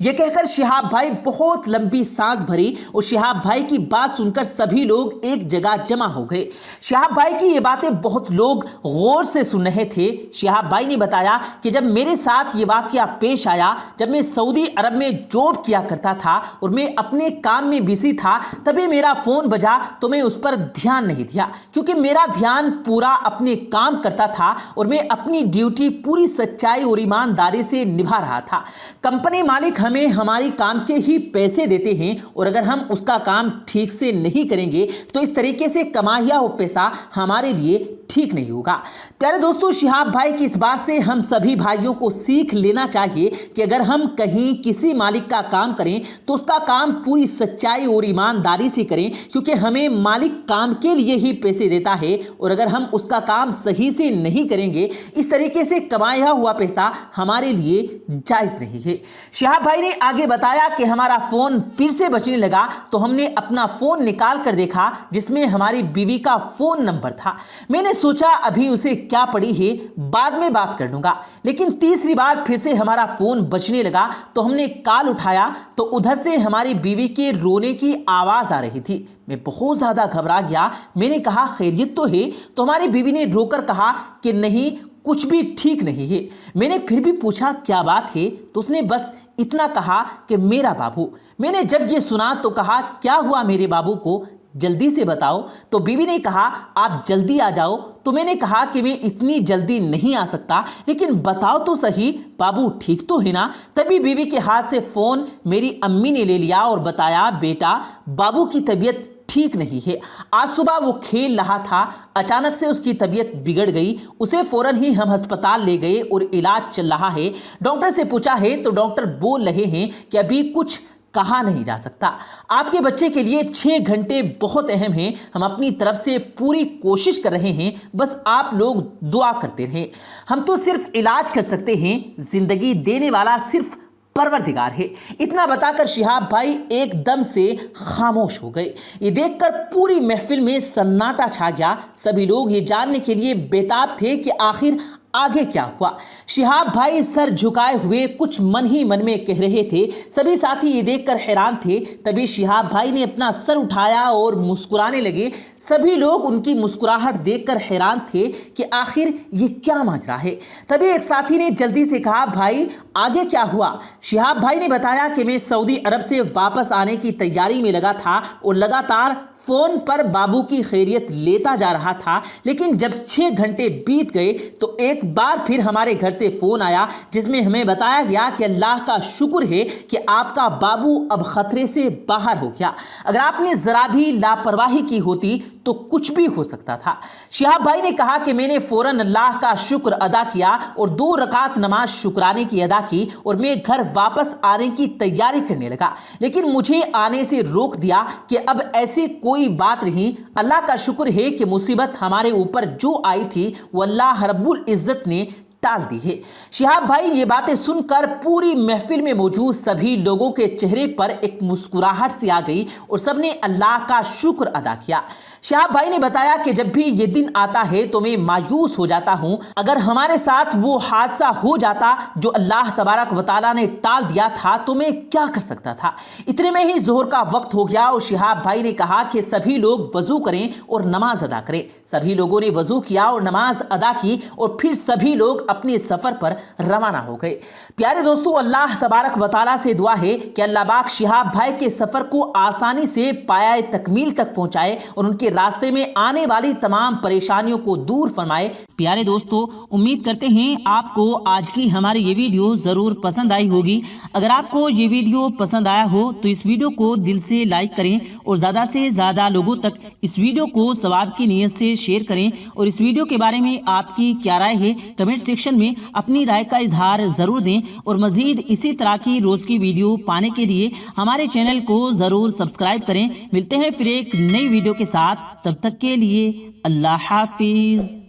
یہ کہہ کر شہاب بھائی بہت لمبی سانس بھری اور شہاب بھائی کی بات سن کر سبھی لوگ ایک جگہ جمع ہو گئے۔ شہاب بھائی کی یہ باتیں بہت لوگ غور سے سن رہے تھے۔ شہاب بھائی نے بتایا کہ جب میرے ساتھ یہ واقعہ پیش آیا، جب میں سعودی عرب میں جاب کیا کرتا تھا اور میں اپنے کام میں بزی تھا، تبھی میرا فون بجا تو میں اس پر دھیان نہیں دیا، کیونکہ میرا دھیان پورا اپنے کام کرتا تھا اور میں اپنی ڈیوٹی پوری سچائی اور ایمانداری سے نبھا رہا تھا۔ کمپنی مالک ہمیں ہماری کام کے ہی پیسے دیتے ہیں اور اگر ہم اس کا کام ٹھیک سے نہیں کریں گے تو اس طریقے سے کمایا ہوا پیسہ ہمارے لیے ٹھیک نہیں ہوگا۔ پیارے دوستو، شہاب بھائی کی اس بات سے ہم سبھی بھائیوں کو سیکھ لینا چاہیے کہ اگر ہم کہیں کسی مالک کا کام کریں تو اس کا کام پوری سچائی اور ایمانداری سے کریں، کیونکہ ہمیں مالک کام کے لیے ہی پیسے دیتا ہے اور اگر ہم اس کا کام صحیح سے نہیں کریں گے، اس طریقے سے کمایا ہوا پیسہ ہمارے لیے جائز نہیں ہے۔ شہاب بھائی نے آگے بتایا کہ ہمارا فون پھر سے بجنے لگا تو ہم نے اپنا فون نکال کر دیکھا جس میں ہماری بیوی کا فون نمبر تھا۔ میں نے سوچا ابھی اسے کیا پڑی ہے، بعد میں بات کر لوں گا، لیکن تیسری بار پھر سے ہمارا فون بجنے لگا تو ہم نے کال اٹھایا تو ادھر سے ہماری بیوی کے رونے کی آواز آ رہی تھی۔ میں بہت زیادہ گھبرا گیا۔ میں نے کہا خیریت تو ہے؟ تو ہماری بیوی نے رو کر کہا کہ نہیں، کچھ بھی ٹھیک نہیں ہے۔ میں نے پھر بھی پوچھا کیا بات ہے تو اس نے بس اتنا کہا کہ میرا بابو۔ میں نے جب یہ سنا تو کہا کیا ہوا میرے بابو کو، جلدی سے بتاؤ۔ تو بیوی نے کہا آپ جلدی آ جاؤ۔ تو میں نے کہا کہ میں اتنی جلدی نہیں آ سکتا، لیکن بتاؤ تو صحیح بابو ٹھیک تو ہے نا۔ تبھی بیوی کے ہاتھ سے فون میری امی نے لے لیا اور بتایا بیٹا بابو کی طبیعت ٹھیک نہیں ہے، آج صبح وہ کھیل رہا تھا، اچانک سے اس کی طبیعت بگڑ گئی، اسے فوراً ہی ہم ہسپتال لے گئے اور علاج چل رہا ہے۔ ڈاکٹر سے پوچھا ہے تو ڈاکٹر بول رہے ہیں کہ ابھی کچھ کہا نہیں جا سکتا۔ آپ کے بچے کے لیے 6 گھنٹے بہت اہم ہیں، ہم اپنی طرف سے پوری کوشش کر رہے ہیں، بس آپ لوگ دعا کرتے رہیں۔ ہم تو صرف علاج کر سکتے ہیں، زندگی دینے والا صرف پروردگار ہے۔ اتنا بتا کر شہاب بھائی ایک دم سے خاموش ہو گئے۔ یہ دیکھ کر پوری محفل میں سناٹا چھا گیا۔ سبھی لوگ یہ جاننے کے لیے بےتاب تھے کہ آخر آگے کیا ہوا۔ شہاب بھائی سر جھکائے ہوئے کچھ من ہی من میں کہہ رہے تھے۔ سبھی ساتھی یہ دیکھ کر حیران تھے۔ تبھی شہاب بھائی نے اپنا سر اٹھایا اور مسکرانے لگے۔ سبھی لوگ ان کی مسکراہٹ دیکھ کر حیران تھے کہ آخر یہ کیا ماجرا ہے۔ تبھی ایک ساتھی نے جلدی سے کہا بھائی آگے کیا ہوا؟ شہاب بھائی نے بتایا کہ میں سعودی عرب سے واپس آنے کی تیاری میں لگا تھا اور لگاتار فون پر بابو کی خیریت لیتا جا رہا تھا، لیکن جب 6 گھنٹے بیت گئے تو ایک بار پھر ہمارے گھر سے فون آیا جس میں ہمیں بتایا گیا کہ اللہ کا شکر ہے کہ آپ کا بابو اب خطرے سے باہر ہو گیا، اگر آپ نے ذرا بھی لاپرواہی کی ہوتی تو کچھ بھی ہو سکتا تھا۔ شہاب بھائی نے کہا کہ میں نے فوراً اللہ کا شکر ادا کیا اور 2 رکعت نماز شکرانے کی ادا کی اور میں گھر واپس آنے کی تیاری کرنے لگا، لیکن مجھے آنے سے روک دیا کہ اب ایسی کوئی بات نہیں، اللہ کا شکر ہے کہ مصیبت ہمارے اوپر جو آئی تھی وہ اللہ رب العزت نے ٹال دی ہے۔ شہاب بھائی یہ باتیں سن کر پوری محفل میں موجود سبھی لوگوں کے چہرے پر ایک مسکراہٹ سی آ گئی اور سب نے اللہ کا شکر ادا کیا۔ شہاب بھائی نے بتایا کہ جب بھی یہ دن آتا ہے تو میں مایوس ہو جاتا ہوں، اگر ہمارے ساتھ وہ حادثہ ہو جاتا جو اللہ تبارک و تعالیٰ نے ٹال دیا تھا تو میں کیا کر سکتا تھا۔ اتنے میں ہی ظہر کا وقت ہو گیا اور شہاب بھائی نے کہا کہ سبھی لوگ وضو کریں اور نماز ادا کریں۔ سبھی لوگوں نے وضو کیا اور نماز ادا کی اور پھر سبھی لوگ اپنے سفر پر روانہ ہو گئے۔ پیارے دوستو، اللہ تبارک و تعالیٰ سے دعا ہے کہ اللہ پاک شہاب بھائی کے سفر کو آسانی سے پایہ تکمیل تک پہنچائے اور ان کے راستے میں آنے والی تمام پریشانیوں کو دور فرمائے۔ پیارے دوستو، امید کرتے ہیں آپ کو آج کی ہماری یہ ویڈیو ضرور پسند آئی ہوگی۔ اگر آپ کو یہ ویڈیو پسند آیا ہو تو اس ویڈیو کو دل سے لائک کریں اور زیادہ سے زیادہ لوگوں تک اس ویڈیو کو ثواب کی نیت سے شیئر کریں، اور اس ویڈیو کے بارے میں آپ کی کیا رائے ہے کمنٹ سیکشن میں اپنی رائے کا اظہار ضرور دیں، اور مزید اسی طرح کی روز کی ویڈیو پانے کے لیے ہمارے چینل کو ضرور سبسکرائب کریں۔ ملتے ہیں پھر ایک نئی ویڈیو کے ساتھ، تب تک کے لیے اللہ حافظ۔